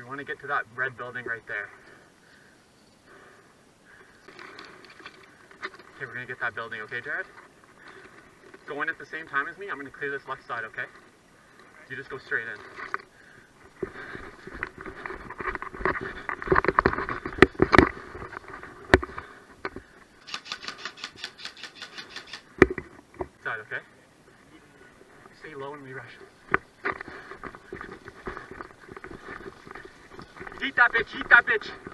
We want to get to that red building right there. Okay, we're going to get that building, okay, Jared? Go in at the same time as me. I'm going to clear this left side, okay? You just go straight in. Side, okay? Stay low and we rush. Eat that bitch, eat that bitch!